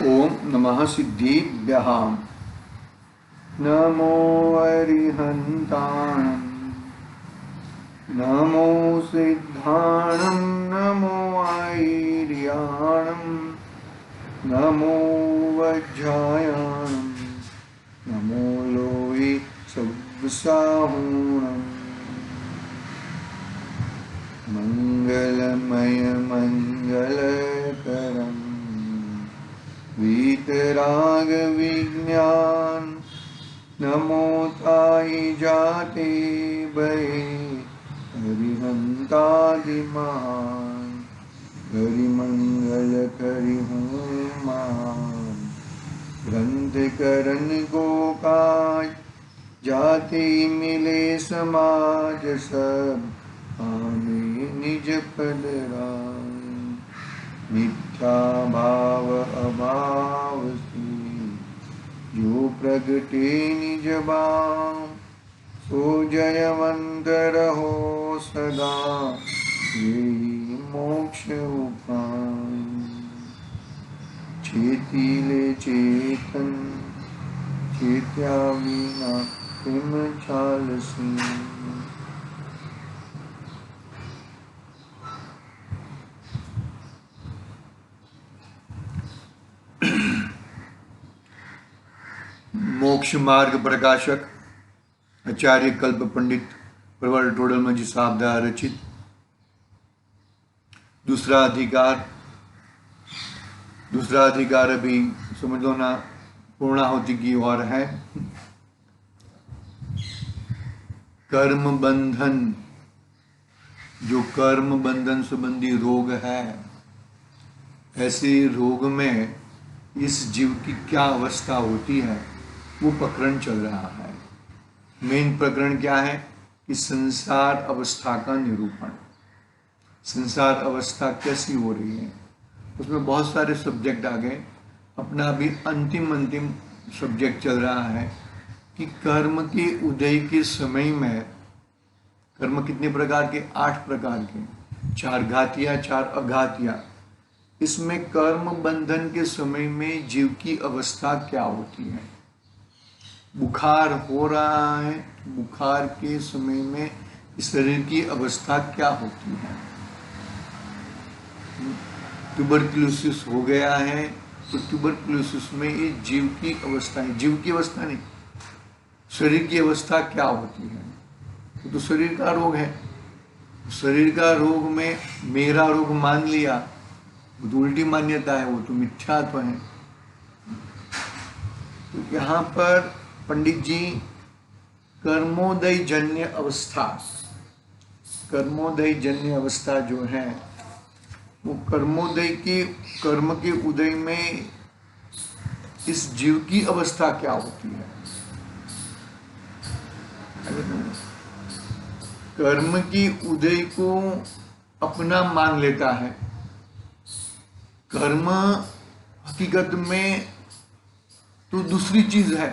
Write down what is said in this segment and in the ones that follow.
ओम नमः सिद्धिभ्यः। नमो अरिहन्ताणं, नमो सिद्धाणं, नमो ऐर्याणं, नमो वज्रायाणं, नमो लोहि सब्साहूणम्। मंगलमय मंगलकरम् वीतराग विज्ञान, नमो ताई जाते भये हरिहंतादिमान। हरिमंगल करि हूँ मान, ग्रंथ करण गोकाज जाति मिले समाज सब। आमे निज पद राम, मिथ्या भाव अभाव से जो प्रगटे निज भाव। सो जयवंत रहो सदा, यही मोक्ष उपाय। चेतिले चेतन, चेत्या बिना तिम चालसी। मोक्ष मार्ग प्रकाशक आचार्य कल्प पंडित प्रवर टोडरमल जी साहब द्वारा रचित दूसरा अधिकार अभी समझ लो ना, पूर्णाहुति की ओर है। कर्म बंधन, जो कर्म बंधन संबंधी रोग है, ऐसे रोग में इस जीव की क्या अवस्था होती है वो प्रकरण चल रहा है। मेन प्रकरण क्या है कि संसार अवस्था का निरूपण, संसार अवस्था कैसी हो रही है। उसमें बहुत सारे सब्जेक्ट आ गए। अपना अभी अंतिम सब्जेक्ट चल रहा है कि कर्म के उदय के समय में, कर्म कितने प्रकार के? 8 प्रकार के, 4 घातिया 4 अघातिया। इसमें कर्म बंधन के समय में जीव की अवस्था क्या होती है? बुखार हो रहा है, बुखार के समय में शरीर की अवस्था क्या होती है? ट्यूबरक्लोसिस हो गया है तो ट्यूबरक्लोसिस में ये जीव की अवस्था है, जीव की अवस्था नहीं, शरीर की अवस्था क्या होती है? तो शरीर का रोग है। शरीर का रोग में मेरा रोग मान लिया, तो उल्टी मान्यता है, वो तो मिथ्यात्व है। तो यहाँ पर पंडित जी कर्मोदय जन्य अवस्था, कर्मोदय जन्य अवस्था जो है वो कर्मोदय के, कर्म के उदय में इस जीव की अवस्था क्या होती है? कर्म की उदय को अपना मान लेता है। कर्म हकीकत में तो दूसरी चीज है,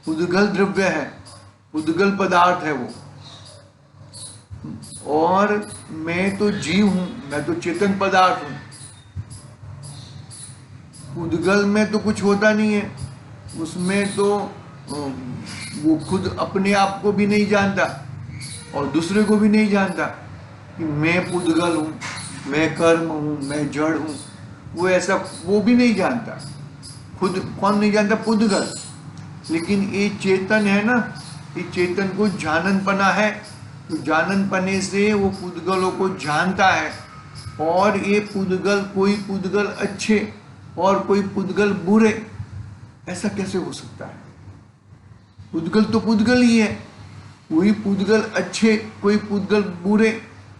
उद्गल द्रव्य है, उद्गल पदार्थ है वो। और मैं तो जीव हूं, मैं तो चेतन पदार्थ हूं। उद्गल में तो कुछ होता नहीं है, उसमें तो वो खुद अपने आप को भी नहीं जानता और दूसरे को भी नहीं जानता कि मैं पुद्गल हूं, मैं कर्म हूं, मैं जड़ हूं। वो ऐसा वो भी नहीं जानता, खुद कौन नहीं जानता? पुद्गल। लेकिन ये चेतन है ना, ये चेतन को जाननपना है, तो जाननपने से वो पुद्गलों को जानता है। और ये पुद्गल, कोई पुद्गल अच्छे और कोई पुद्गल बुरे, ऐसा कैसे हो सकता है? पुद्गल तो पुद्गल ही है, कोई पुद्गल अच्छे, कोई पुद्गल बुरे,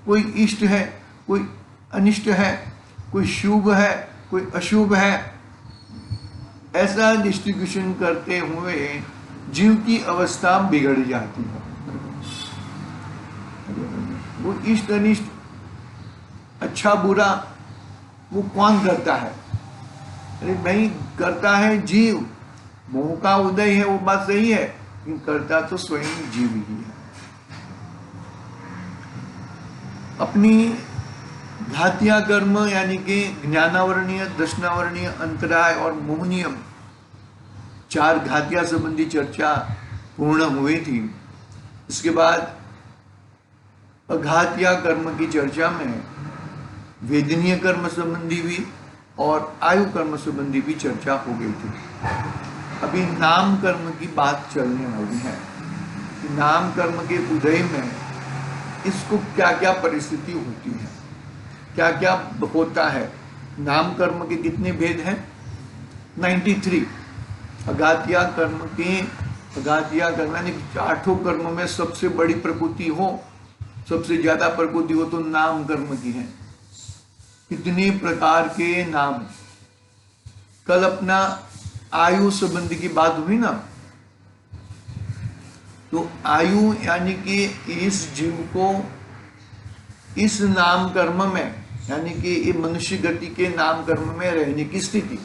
कोई इष्ट है, कोई अनिष्ट है, कोई शुभ है, कोई अशुभ है। ऐसा डिस्ट्रीब्यूशन करते हुए जीव की अवस्था बिगड़ जाती है। वो इष्ट अनिष्ट, अच्छा बुरा, वो कौन करता है? अरे भाई, करता है जीव। मोह का उदय है, वो बात सही है, लेकिन करता तो स्वयं जीव ही है। अपनी घातिया कर्म यानी कि ज्ञानावरणीय, दर्शनावरणीय, अंतराय और मोहनीय, 4 घातिया संबंधी चर्चा पूर्ण हुई थी। इसके बाद अघातिया कर्म की चर्चा में वेदनीय कर्म संबंधी भी और आयु कर्म संबंधी भी चर्चा हो गई थी। अभी नाम कर्म की बात चलने वाली है। नाम कर्म के उदय में इसको क्या क्या परिस्थिति होती है, क्या क्या होता है। नाम कर्म के कितने भेद हैं? 93। अघातिया कर्म के, अघातिया कर्म यानी 8 कर्म में सबसे बड़ी प्रकृति हो, सबसे ज्यादा प्रकृति हो तो नाम कर्म की है। कितने प्रकार के नाम। कल अपना आयु संबंधी की बात हुई ना, तो आयु यानी कि इस जीव को इस नाम कर्म में, यानी कि ये मनुष्य गति के नाम कर्म में रहने की स्थिति,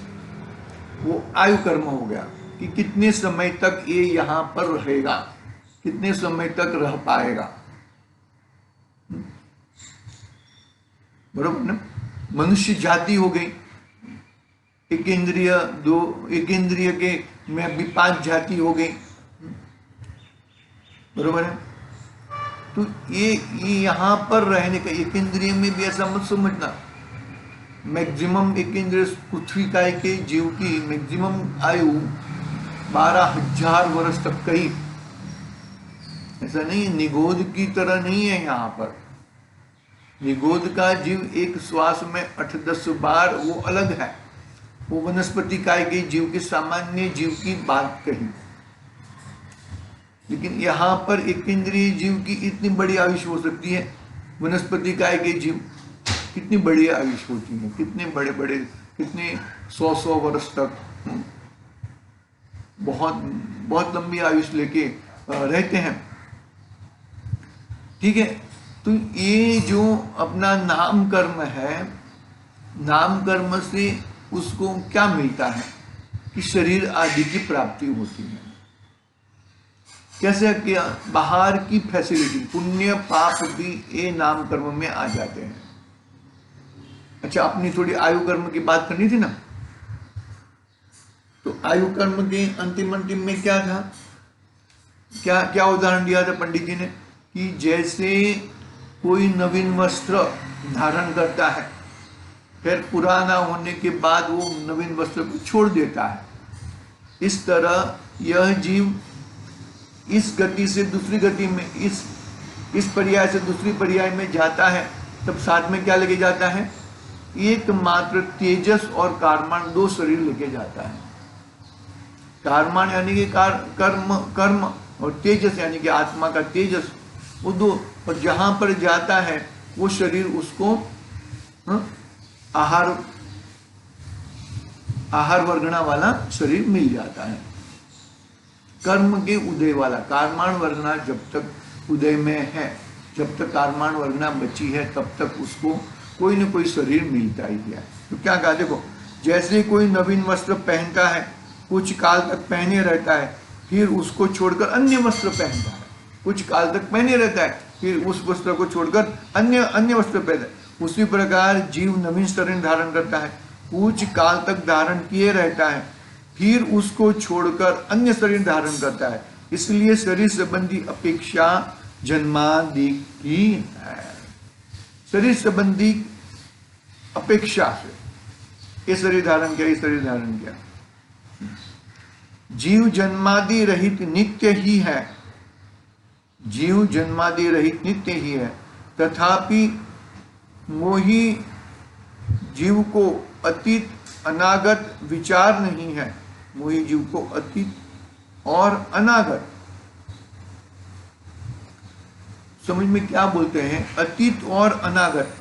वो आयु कर्म हो गया कि कितने समय तक ये यहाँ पर रहेगा, कितने समय तक रह पाएगा। बरोबर ना। मनुष्य जाति हो गई, एक इंद्रिय, 2 एक इंद्रिय के में भी 5 जाति हो गई। बरोबर है। तो ये यहाँ पर रहने का, एक इंद्रिय में भी ऐसा मत समझना। मैक्सिमम एक इंद्रिय पृथ्वी काय के जीव की मैक्सिमम आयु 12,000 वर्ष तक कही। ऐसा नहीं, निगोद की तरह नहीं है यहाँ पर। निगोद का जीव एक श्वास में 8-10 बार, वो अलग है। वो वनस्पति काय के जीव के सामान्य जीव की बात कही। लेकिन यहाँ पर एक इंद्रिय जीव की इतनी बड़ी आयुष हो सकती है। वनस्पति काय के जीव कितनी बड़ी आयुष होती है, कितने बड़े बड़े, कितने 100 वर्ष तक बहुत बहुत लंबी आयुष लेके रहते हैं। ठीक है। तो ये जो अपना नाम कर्म है, नाम कर्म से उसको क्या मिलता है कि शरीर आदि की प्राप्ति होती है। कैसे? किया? बाहर की फैसिलिटी, पुण्य पाप भी ये नाम कर्म में आ जाते हैं। अच्छा, अपनी थोड़ी आयु कर्म की बात करनी थी ना, तो आयु कर्म के अंतिम में क्या था, क्या क्या उदाहरण दिया था पंडित जी ने कि जैसे कोई नवीन वस्त्र धारण करता है, फिर पुराना होने के बाद वो नवीन वस्त्र को छोड़ देता है, इस तरह यह जीव इस गति से दूसरी गति में, इस पर्याय से दूसरी पर्याय में जाता है, तब साथ में क्या लेके जाता है? एकमात्र तेजस और कारमान, 2 शरीर लेके जाता है। कारमान यानी कि कर्म और तेजस यानी कि आत्मा का तेजस, वो 2। और जहां पर जाता है वो शरीर उसको आहार वर्गणा वाला शरीर मिल जाता है। कर्म के उदय वाला, कारमान वर्गणा जब तक उदय में है, जब तक कारमान वर्गणा बची है, तब तक उसको कोई न कोई शरीर मिलता ही है। तो क्या कहा, देखो, जैसे कोई नवीन वस्त्र पहनता है, कुछ काल तक पहने रहता है, फिर उसको छोड़कर अन्य वस्त्र पहनता है, कुछ काल तक पहने रहता है, फिर उस वस्त्र को छोड़कर अन्य वस्त्र पहनता है। उसी प्रकार जीव नवीन शरीर धारण करता है, कुछ काल तक धारण किए रहता है, फिर उसको छोड़कर अन्य शरीर धारण करता है। इसलिए शरीर संबंधी अपेक्षा जन्मादि की है। शरीर संबंधी अपेक्षा से ये शरीर धारण किया, ये शरीर धारण किया। जीव जन्मादि रहित नित्य ही है, जीव जन्मादि रहित नित्य ही है, तथापि मोही जीव को अतीत अनागत विचार नहीं है। मोही जीव को अतीत और अनागत, समझ में क्या बोलते हैं? अतीत और अनागत।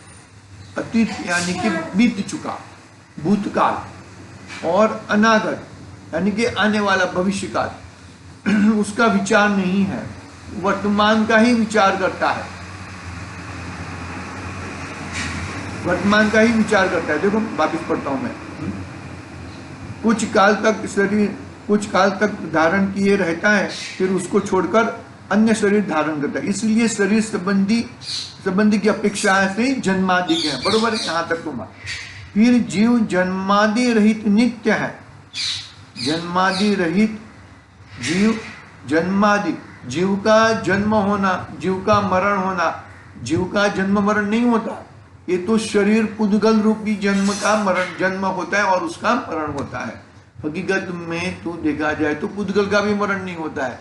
अतीत यानी कि बीत चुका भूतकाल, और अनागत यानी कि आने वाला भविष्यकाल, उसका विचार नहीं है, वर्तमान का ही विचार करता है, वर्तमान का ही विचार करता है। देखो वापिस पढ़ता हूं मैं। कुछ काल तक शरीर कुछ काल तक धारण किए रहता है, फिर उसको छोड़कर अन्य शरीर धारण करता है, इसलिए शरीर संबंधी की अपेक्षा से जन्मादि है। बरोबर है, यहाँ तक तो बात। फिर जीव जन्मादि रहित नित्य है। जन्मादि रहित जीव, जन्मादि जीव का जन्म होना, जीव का मरण होना, जीव का जन्म मरण नहीं होता, ये तो शरीर पुद्गल रूपी जन्म का मरण, जन्म होता है और उसका मरण होता है। हकीकत में तो देखा जाए तो पुद्गल का भी मरण नहीं होता है।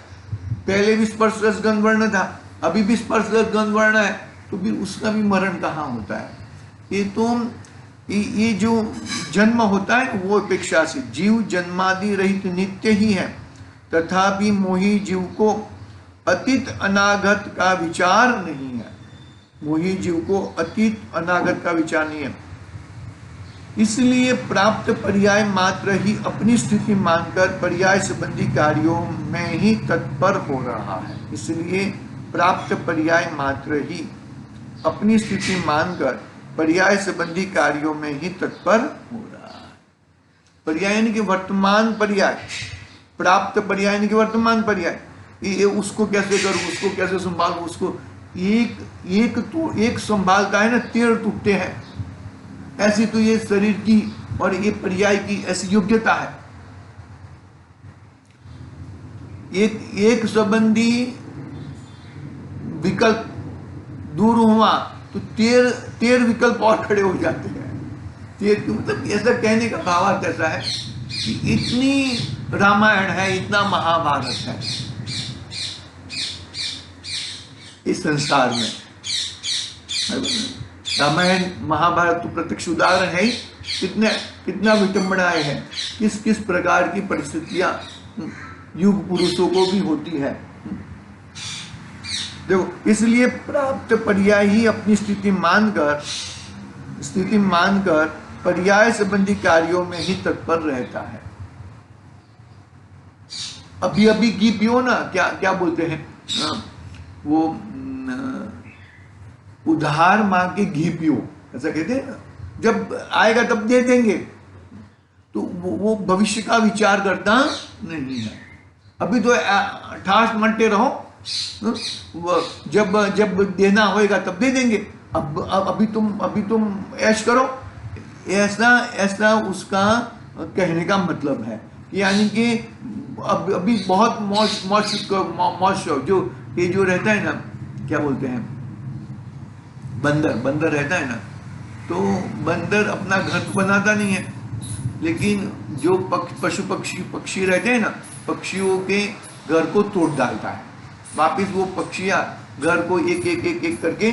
पहले भी स्पर्श रस गंध वर्ण था, अभी भी स्पर्श रस गंध वर्ण है, तो फिर उसका भी मरण कहाँ होता है। ये तो ये जो जन्म होता है वो अपेक्षा से जीव जन्मादि रहित नित्य ही है, तथापि मोही जीव को अतीत अनागत का विचार नहीं है। मोही जीव को अतीत अनागत का विचार नहीं है, इसलिए प्राप्त पर्याय मात्र ही अपनी स्थिति मानकर पर्याय संबंधी कार्यों में ही तत्पर हो रहा है। इसलिए प्राप्त पर्याय मात्र ही अपनी स्थिति मानकर पर्याय संबंधी कार्यों में ही तत्पर हो रहा है। पर्याय यानी कि वर्तमान पर्याय, प्राप्त पर्याय यानी कि वर्तमान पर्याय। ये उसको कैसे करूं, उसको कैसे संभालूं, उसको एक संभालता है ना, 13 टूटते हैं। ऐसी तो ये शरीर की और ये पर्याय की ऐसी योग्यता है। एक संबंधी विकल्प दूर हुआ तो 13 विकल्प और खड़े हो जाते हैं। 13 मतलब ऐसा कहने का भावार्थ ऐसा है कि इतनी रामायण है, इतना महाभारत है इस संसार में। रामायण महाभारत तो प्रत्यक्ष उदाहरण है ही, कितना विटंबनाएं हैं, किस प्रकार की परिस्थितियां युग पुरुषों को भी होती है। देखो, इसलिए प्राप्त पर्याय ही अपनी स्थिति मानकर पर्याय संबंधी कार्यों में ही तत्पर रहता है। अभी घी पियो ना, क्या बोलते हैं वो उधार मांग के घी पियो, ऐसा कहते हैं ना। जब आएगा तब दे देंगे, तो वो भविष्य का विचार करता नहीं है। अभी तो ठास मंटे रहो, जब देना होएगा तब दे देंगे। अभी तुम ऐश करो, ऐसा उसका कहने का मतलब है। यानी कि अभी बहुत मौज जो रहता है ना, क्या बोलते हैं, बंदर रहता है ना, तो बंदर अपना घर तो बनाता नहीं है, लेकिन जो पशु पक्षी रहते हैं ना, पक्षियों के घर को तोड़ डालता है। वापिस वो पक्षियां घर को एक करके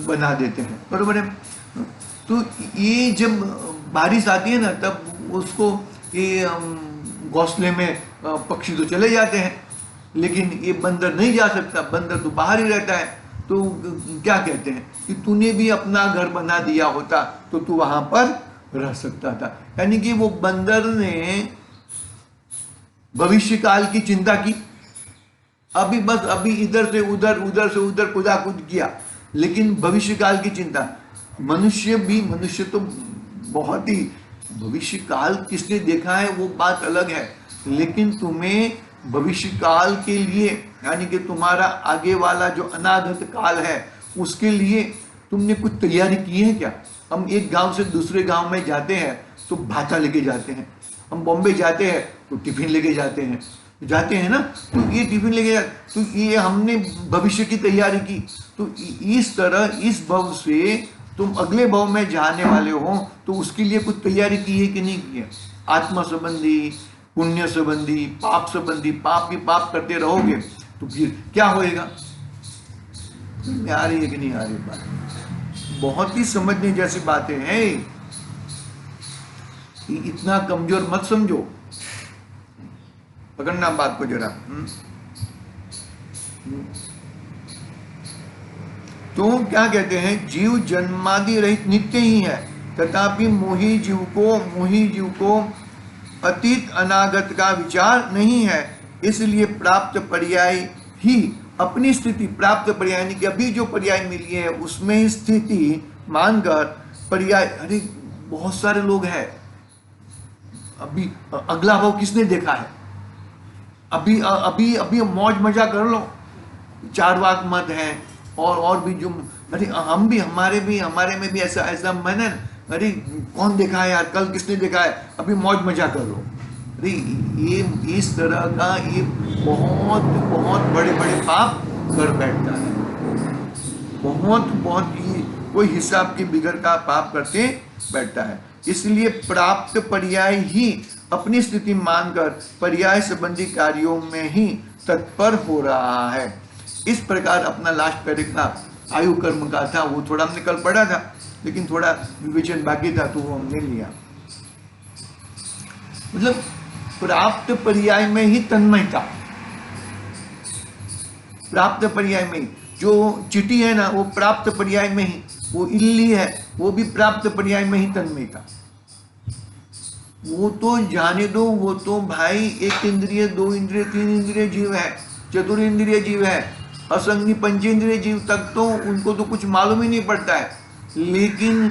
बना देते हैं। बरोबर है। तो ये जब बारिश आती है ना, तब उसको ये घोंसले में पक्षी तो चले जाते हैं, लेकिन ये बंदर नहीं जा सकता, बंदर तो बाहर ही रहता है। तो क्या कहते हैं कि तूने भी अपना घर बना दिया होता तो तू वहां पर रह सकता था। यानी कि वो बंदर ने भविष्य काल की चिंता की, अभी इधर से उधर कूद किया, लेकिन भविष्य काल की चिंता। मनुष्य तो बहुत ही, भविष्य काल किसने देखा है वो बात अलग है, लेकिन तुम्हें भविष्य काल के लिए, यानी कि तुम्हारा आगे वाला जो अनागत काल है उसके लिए तुमने कुछ तैयारी की है क्या? हम एक गांव से दूसरे गांव में जाते हैं तो भाता लेके जाते हैं, हम बॉम्बे जाते हैं तो टिफिन लेके जाते हैं ना, तो ये टिफिन लेके जाते, तो ये हमने भविष्य की तैयारी की। तो इस तरह इस भव से तुम अगले भव में जाने वाले हो, तो उसके लिए कुछ तैयारी की है कि नहीं की है? आत्मा संबंधी, पुण्य संबंधी, पाप संबंधी, पाप करते रहोगे तो फिर क्या होएगा? आ रही है कि नहीं आ रही बात? बहुत ही समझने जैसी बातें हैं, इतना कमजोर मत समझो। पकड़ना बात को जरा। तो क्या कहते हैं, जीव जन्मादि रहित नित्य ही है, तथापि मोही जीव को अतीत अनागत का विचार नहीं है। इसलिए प्राप्त पर्याय ही अपनी स्थिति, प्राप्त पर्याय यानी कि अभी जो पर्याय मिली है उसमें ही स्थिति मानकर पर्याय। अरे बहुत सारे लोग हैं, अभी अगला भाव किसने देखा है? अभी मौज मजा कर लो चारवाक मत है, और भी जो, अरे हम भी हमारे में भी ऐसा मैंने, अरे कौन देखा है यार, कल किसने देखा है, अभी मौज मजा कर लो। अरे ये इस तरह का ये बहुत बहुत बड़े बड़े पाप कर बैठता है, बहुत ही कोई हिसाब के बिगड़ का पाप करके बैठता है। इसलिए प्राप्त पर्याय ही अपनी स्थिति मानकर पर्याय संबंधी कार्यों में ही तत्पर हो रहा है। इस प्रकार अपना लास्ट पैराग्राफ आयु कर्म का था, वो थोड़ा हमने कल पढ़ा था, लेकिन थोड़ा विवेचन बाकी था तो वो हमने लिया। मतलब प्राप्त पर्याय में ही तन्मयता, प्राप्त पर्याय में ही, जो चिटी है ना वो प्राप्त पर्याय में ही, वो इल्ली है वो भी प्राप्त पर्याय में ही तन्मयता। वो तो जाने दो, वो तो भाई 1 इंद्रिय 2 इंद्रिय 3 इंद्रिय जीव है, चतुर्इंद्रिय जीव है, असंगी पंचेंद्रिय जीव तक तो उनको तो कुछ मालूम ही नहीं पड़ता है। लेकिन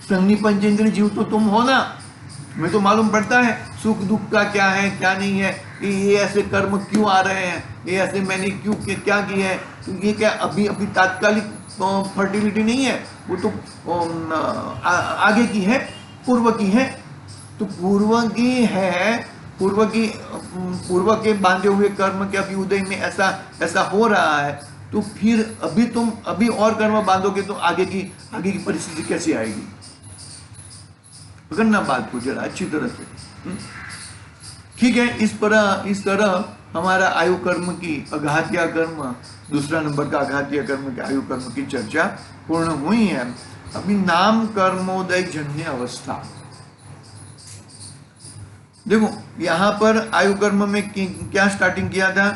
संगी पंचेंद्रिय जीव तो तुम हो ना, तुम्हें तो मालूम पड़ता है सुख दुख का क्या है क्या नहीं है, ये ऐसे कर्म क्यों आ रहे हैं, ये ऐसे मैंने क्यों क्या किया है। तो ये क्या अभी तात्कालिक फर्टिलिटी नहीं है, वो तो आगे की है, पूर्व की है। तो पूर्व की है, पूर्व के बांधे हुए कर्म के अभी उदय में ऐसा हो रहा है, तो फिर अभी और कर्म बांधोगे तो आगे की परिस्थिति कैसी आएगी। पकड़ना बात को जरा अच्छी तरह से। ठीक है, इस तरह हमारा आयु कर्म की अघात्य कर्म, दूसरा नंबर का अघात्य कर्म के आयु कर्म की चर्चा पूर्ण हुई है। अभी नाम कर्मोदय जन्य अवस्था। देखो यहां पर आयु कर्म में क्या स्टार्टिंग किया था,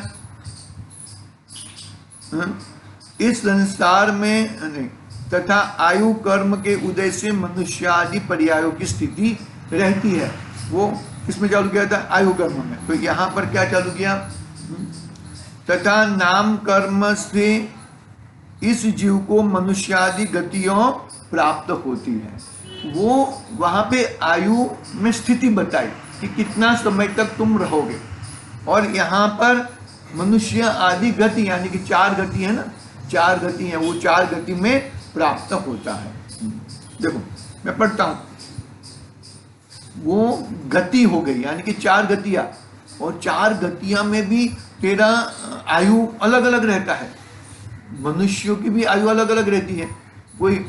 इस संसार में नहीं, तथा आयु कर्म के उदय से मनुष्य आदि पर्यायों की स्थिति रहती है। वो इसमें चालू किया था आयु कर्म में। तो यहां पर क्या चालू किया, तथा नाम कर्म से इस जीव को मनुष्य आदि गतियों प्राप्त होती है। वो वहां पे आयु में स्थिति बताई कि कितना समय तक तुम रहोगे, और यहाँ पर मनुष्य आदि गति यानी कि 4 गति है ना, 4 गति है, वो 4 गति में प्राप्त होता है। देखो मैं पढ़ता हूं, वो गति हो गई यानी कि 4 गतियां, और 4 गतियां में भी तेरा आयु अलग अलग रहता है। मनुष्यों की भी आयु अलग अलग रहती है। कोई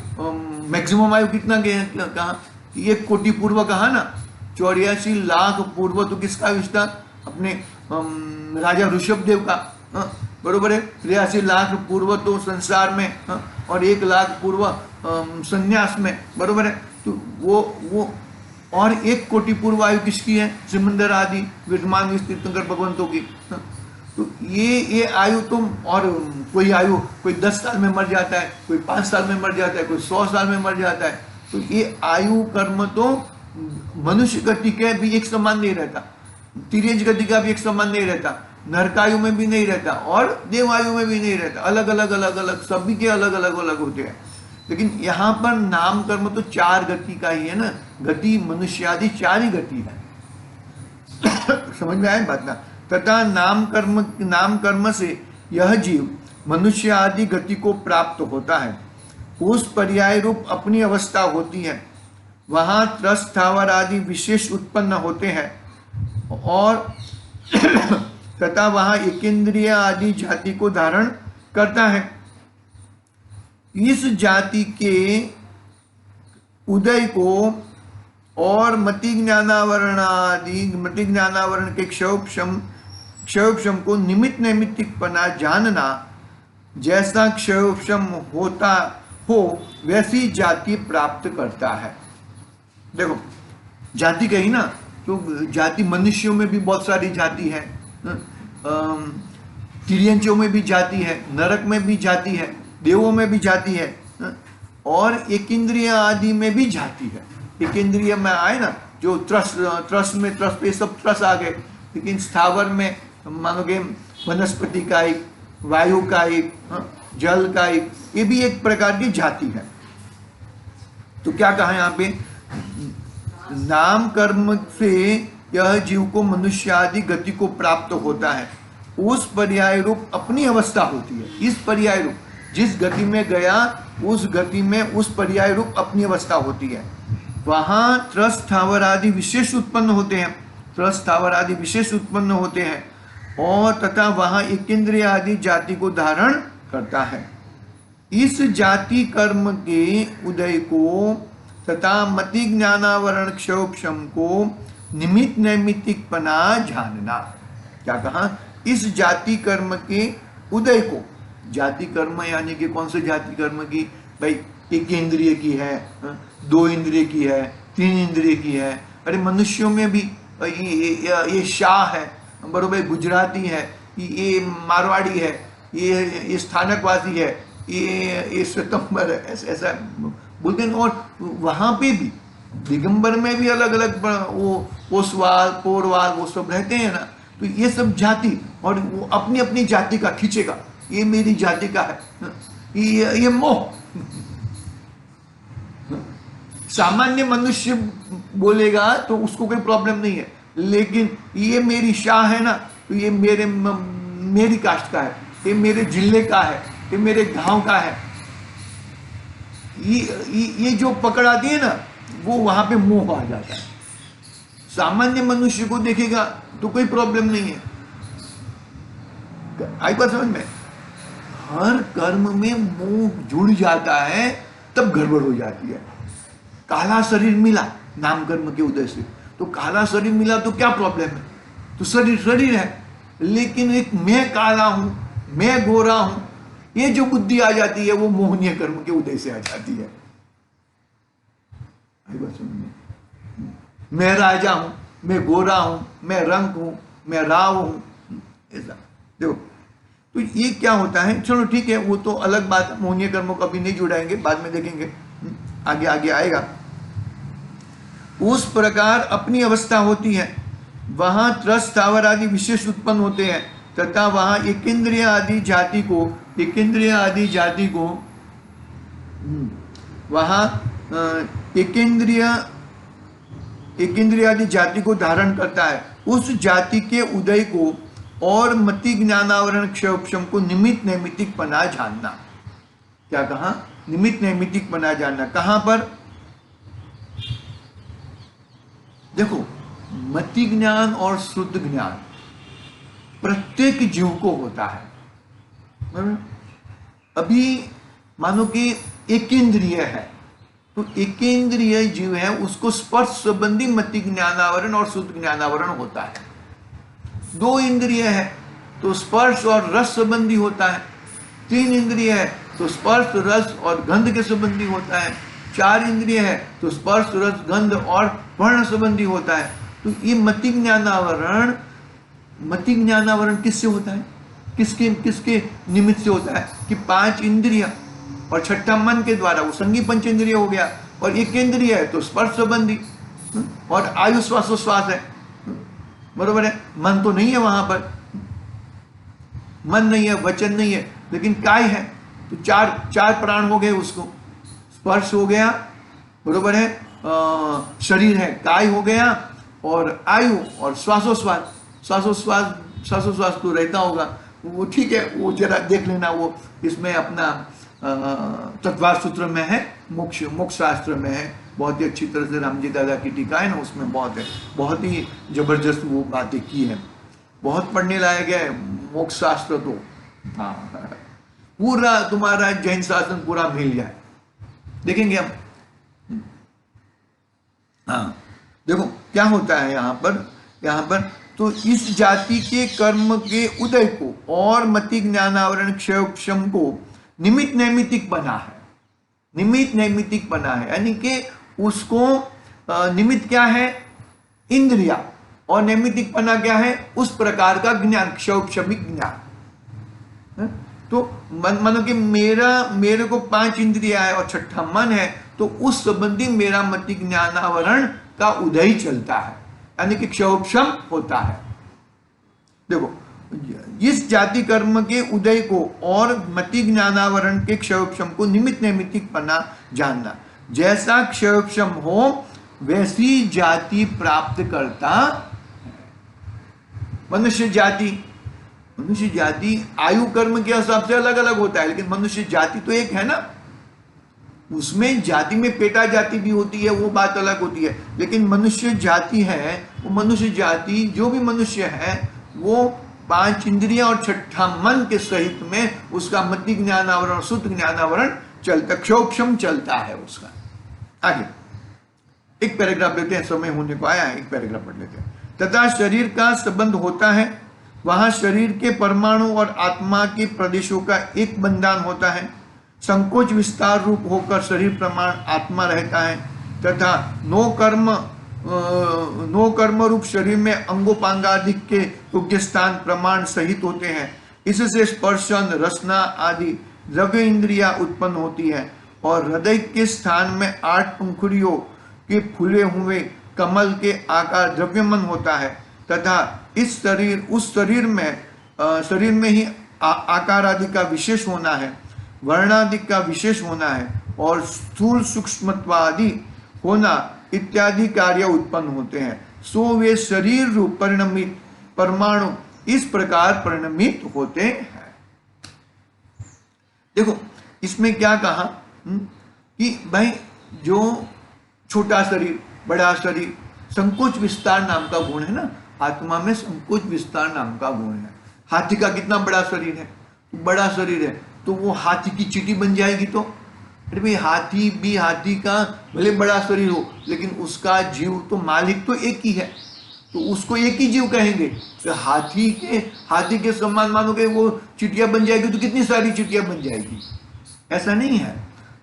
मैक्सिमम आयु कितना कहा, 1 कोटि पूर्व कहा ना, 84 लाख पूर्व तो किसका विस्तार, अपने राजा ऋषभदेव का, बरोबर है। 83 लाख पूर्व तो संसार में, और 1 लाख पूर्व संन्यास में, बरोबर है। तो वो और 1 कोटि पूर्व आयु किसकी है, सिमंदर आदि विद्यमान तीर्थंकर भगवंतों की। तो ये आयु तुम, और कोई 10 साल में मर जाता है, कोई 5 साल में मर जाता है, कोई 100 साल में मर जाता है। तो ये आयु कर्म तो मनुष्य गति के भी एक समान नहीं रहता, तिर्यज गति का भी एक समान नहीं रहता, नरकायु में भी नहीं रहता, और देवायु में भी नहीं रहता। अलग अलग सभी के अलग अलग होते हैं। लेकिन यहाँ पर नाम कर्म तो 4 गति का ही है ना, गति मनुष्य आदि 4 ही गति है। समझ में आए बात ना। तथा नाम कर्म से यह जीव मनुष्य आदि गति को प्राप्त होता है। उस पर्याय रूप अपनी अवस्था होती है, वहां त्रस स्थावर आदि विशेष उत्पन्न होते हैं, और तथा वहां एकेंद्रिय आदि जाति को धारण करता है। इस जाति के उदय को और मति ज्ञानावरण के क्षयोपशम को निमित्त नैमित्तिकपना जानना, जैसा क्षयोपशम होता हो वैसी जाति प्राप्त करता है। देखो जाति कही ना, तो जाति मनुष्यों में भी बहुत सारी जाति है, तिर्यंचों में भी जाति है, नरक में भी जाति है, देवों में भी जाति है, और एक इंद्रिय आदि में भी जाति है। एक इंद्रिय में आए ना, जो त्रस पे सब त्रस आ गए, लेकिन स्थावर में मानोगे वनस्पति का एक, वायु का एक, जल का एक, ये भी एक प्रकार की जाति है। तो क्या कहा यहाँ पे, नाम कर्म से यह जीव को मनुष्य आदि गति को प्राप्त होता है। उस पर्याय रूप अपनी अवस्था होती है। इस पर्याय रूप जिस गति में गया उस गति में उस पर्याय रूप अपनी अवस्था होती है। वहां त्रस स्थावर आदि विशेष उत्पन्न होते हैं, त्रस स्थावर आदि विशेष उत्पन्न होते हैं और तथा वहां एकेंद्रिय आदि जाति को धारण करता है। इस जाति कर्म के उदय को तथा मति ज्ञानावरण क्षयोक्षम को निमित्त नैमित्तिकपना जानना। क्या कहा? इस जाति कर्म के उदय को, जाति कर्म यानी कि कौन से जाति कर्म की? भाई एक इंद्रिय की है, दो इंद्रिय की है, तीन इंद्रिय की है। अरे मनुष्यों में भी ये शाह है, बरोबर, गुजराती है, ये मारवाड़ी है, ये स्थानकवासी है, ये स्वतंत्र है, ऐसा बोलते हैं। और वहाँ पे भी दिगंबर में भी अलग अलग वो पोसवाल पोरवाल वो सब रहते हैं ना। तो ये सब जाति, और वो अपनी अपनी जाति का खींचेगा, ये मेरी जाति का है, ये मोह। सामान्य मनुष्य बोलेगा तो उसको कोई प्रॉब्लम नहीं है, लेकिन ये मेरी शाह है ना, तो ये मेरी कास्ट का है, ये मेरे जिले का है, ये मेरे गांव का है। ये जो पकड़ आती है ना, वो वहां पे मोह आ जाता है। सामान्य मनुष्य को देखेगा तो कोई प्रॉब्लम नहीं है। आई बात समझ में? हर कर्म में मोह जुड़ जाता है, तब गड़बड़ हो जाती है। काला शरीर मिला नाम कर्म के उदय से, तो काला शरीर मिला तो क्या प्रॉब्लम है? तो शरीर है, लेकिन एक मैं काला हूं, मैं गोरा हूं, ये जो बुद्धि आ जाती है वो मोहनीय कर्म के उदय से आ जाती है। मैं राजा हूं, मैं गोरा हूं, मैं रंग हूं, मैं राव हूं, ऐसा देखो। तो ये क्या होता है? चलो ठीक है, वो तो अलग बात, मोहनीय कर्मों को अभी नहीं जुड़ाएंगे, बाद में देखेंगे, आगे आगे आएगा। उस प्रकार अपनी अवस्था होती है, वहां त्रस स्थावर आदि विशेष उत्पन्न होते हैं तथा वहां एकेंद्रिय आदि जाति को वहां एकेंद्रिय आदि जाति को धारण करता है। उस जाति के उदय को और मति ज्ञानावरण क्षयोक्षम को निमित्त नैमित्तिकपना जानना। क्या कहा? निमित्त नैमित्तिकपना जानना। कहां पर? देखो, मति ज्ञान और शुद्ध ज्ञान प्रत्येक जीव को होता है। अभी मानो कि एकेंद्रिय है, तो एकेंद्रिय जीव है, उसको स्पर्श संबंधी मति ज्ञानावरण और शुद्ध ज्ञानावरण होता है। दो इंद्रिय है तो स्पर्श और रस संबंधी होता है। तीन इंद्रिय है तो स्पर्श रस और गंध के संबंधी होता है। चार इंद्रिय है तो स्पर्श रस गंध और वर्ण संबंधी होता है। तो ये मति ज्ञानावरण किससे होता है? किसके निमित्त से होता है? कि पांच इंद्रिय और छठा मन के द्वारा, वो संगी पंच इंद्रिय हो गया। और एक इंद्रिय है तो स्पर्श संबंधी, और आयु श्वासोश्वास है, बरोबर है। मन तो नहीं है वहां पर, मन नहीं है, वचन नहीं है, लेकिन काय है, तो चार प्राण हो गए उसको। स्पर्श हो गया, बरोबर है, शरीर है, काय हो गया, और आयु और श्वासोश्वास तो रहता होगा, वो ठीक है, वो जरा देख लेना। वो इसमें अपना तत्वार सूत्र में है, मोक्ष शास्त्र में है, बहुत ही अच्छी तरह से रामजी दादा की टीका है ना, उसमें बहुत है, बहुत ही जबरदस्त वो बातें की है, बहुत पढ़ने लायक है मोक्ष शास्त्र। तो हाँ, पूरा तुम्हारा जैन शासन पूरा मिल जाए, देखेंगे हम। हाँ, देखो क्या होता है यहाँ पर। तो इस जाति के कर्म के उदय को और मति ज्ञानावरण क्षयोक्षम को निमित्त नैमित्तिक बना है। निमित्त नैमित्तिक बना है यानी कि उसको निमित्त क्या है? इंद्रिया, और नैमित्तिक बना क्या है? उस प्रकार का ज्ञान, क्षयोक्षमिक ज्ञान। तो मानो कि मेरे को पांच इंद्रिया है और छठा मन है, तो उस संबंधी मेरा मति ज्ञानावरण का उदय चलता है, यानी कि क्षयोक्षम होता है। देखो, इस जाति कर्म के उदय को और मति ज्ञानावरण के क्षयोक्षम को निमित्त नैमित्तिकपना जानना। जैसा क्षयोक्षम हो वैसी जाति प्राप्त करता मनुष्य जाति, मनुष्य जाति आयु कर्म के हिसाब से अलग अलग होता है, लेकिन मनुष्य जाति तो एक है ना। उसमें जाति में पेटा जाति भी होती है, वो बात अलग होती है, लेकिन मनुष्य जाति है वो मनुष्य जाति, जो भी मनुष्य है वो 5 इंद्रियां और 6ठा मन के सहित में उसका मति ज्ञानावरण, शुद्ध ज्ञानावरण चलता, क्षोक्षम चलता है उसका। आगे एक पैराग्राफ लेते हैं, समय होने को आया है, एक पैराग्राफ पढ़ लेते हैं। तथा शरीर का संबंध होता है, वहां शरीर के परमाणु और आत्मा के प्रदेशों का एक बंधन होता है। संकोच विस्तार रूप होकर शरीर प्रमाण आत्मा रहता है, तथा नो कर्म रूप शरीर में अंगोपांगादि के योग्य स्थान प्रमाण सहित होते हैं। इससे स्पर्शन, रसना आदि द्रव्य इंद्रिया उत्पन्न होती है, और हृदय के स्थान में 8 पंखुड़ियों के फूले हुए कमल के आकार द्रव्यमन होता है, तथा इस शरीर उस शरीर में ही आकार आदि का विशेष होना है, वर्णादि का विशेष होना है, और स्थूल सूक्ष्मत्वादि होना इत्यादि कार्य उत्पन्न होते हैं। सो वे शरीर रूप परिणमित परमाणु इस प्रकार परिणमित होते हैं। देखो इसमें क्या कहा कि भाई जो छोटा शरीर, बड़ा शरीर, संकोच विस्तार नाम का गुण है ना, आत्मा में संकोच विस्तार नाम का गुण है। हाथी का कितना बड़ा शरीर है, बड़ा शरीर है, तो वो हाथी की चींटी बन जाएगी। तो अरे भाई हाथी का भले बड़ा शरीर हो, लेकिन उसका जीव तो मालिक तो एक ही है, तो उसको एक ही जीव कहेंगे। तो हाथी के समान मानोगे वो चिटिया बन जाएगी, तो कितनी सारी चिटिया बन जाएगी? ऐसा नहीं है।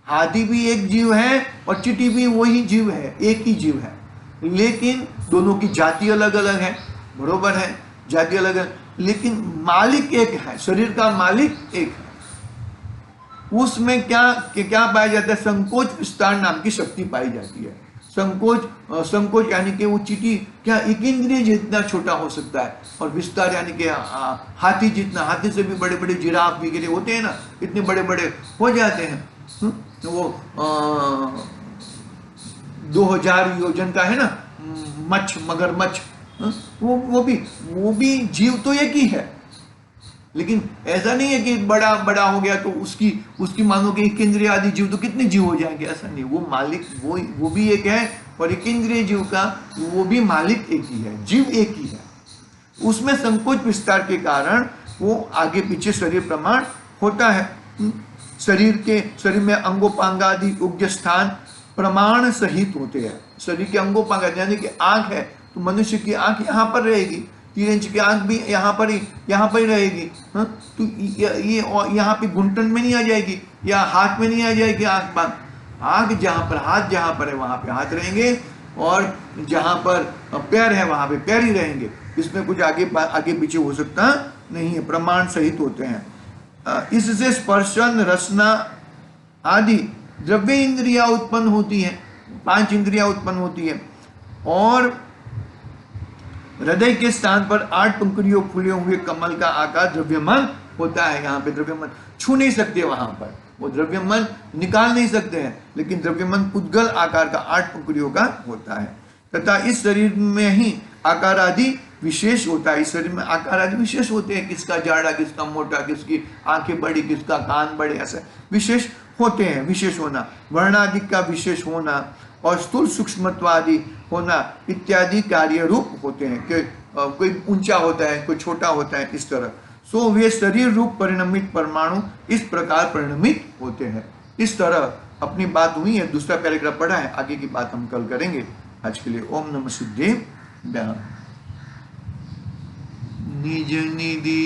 हाथी भी एक जीव है और चींटी भी वही जीव है, एक ही जीव है, लेकिन दोनों की जाति अलग अलग है। बरोबर है, जाति अलग है, लेकिन मालिक एक है, शरीर का मालिक एक है। उसमें क्या पाया जाता है? संकोच विस्तार नाम की शक्ति पाई जाती है। संकोच यानी कि वो चींटी क्या एक इंद्रिय जितना छोटा हो सकता है, और विस्तार यानी कि हाथी जितना, हाथी से भी बड़े बड़े जिराफ वगैरह होते हैं ना, इतने बड़े बड़े हो जाते हैं। तो वो 2000 योजन का है ना मगरमच्छ, वो भी जीव तो एक ही है, लेकिन ऐसा नहीं है कि बड़ा हो गया तो उसकी मानो कि एक इंद्रिय आदि जीव तो कितने जीव हो जाएंगे, ऐसा नहीं। वो मालिक वो भी एक है, और एक इंद्रिय जीव का वो भी मालिक एक ही है, जीव एक ही है। उसमें संकोच विस्तार के कारण वो आगे पीछे शरीर प्रमाण होता है। शरीर में अंगोपांगादि योग्य स्थान प्रमाण सहित होते हैं। शरीर के अंगोपांग यानी कि आंख है, तो मनुष्य की आंख यहाँ पर रहेगी, 3 इंच की आंख भी यहाँ पर ही रहेगी। तो ये यहाँ पे घुंटन में नहीं आ जाएगी, या हाथ में नहीं आ जाएगी। आंख जहाँ पर है वहाँ पे हाथ रहेंगे, और जहाँ पर पैर है वहाँ पे पैर ही रहेंगे। इसमें कुछ आगे पीछे हो सकता नहीं है, प्रमाण सहित होते हैं। इससे स्पर्शन, रसना आदि द्रव्य इंद्रिया उत्पन्न होती है, 5 इंद्रियां उत्पन्न होती है, और हृदय के स्थान पर 8 पंखुड़ियों फूले हुए कमल का आकार द्रव्यमान होता है। यहाँ पे द्रव्यमान छू नहीं सकते, वहां पर वो द्रव्यमान निकाल नहीं सकते हैं, लेकिन द्रव्यमान पुद्गल आकार का 8 पंखुड़ियों का होता है। तथा इस शरीर में ही आकार आदि विशेष होता है। इस शरीर में आकार आदि विशेष होते हैं, किसका जाड़ा, किसका मोटा, किसकी आंखें बड़ी, किसका कान बड़े, ऐसे विशेष होते हैं। विशेष होना, वर्णादि का विशेष होना, और स्थूल सूक्ष्मत्वादि होना इत्यादि कार्य रूप होते हैं कि कोई ऊंचा होता है, कोई छोटा होता है, इस तरह। सो वे शरीर रूप परिणमित परमाणु इस प्रकार परिणमित होते हैं। इस तरह अपनी बात हुई है। दूसरा पैराग्राफ पढ़ा है, आगे की बात हम कल करेंगे। आज के लिए ओम नमः शिवाय। निज निधि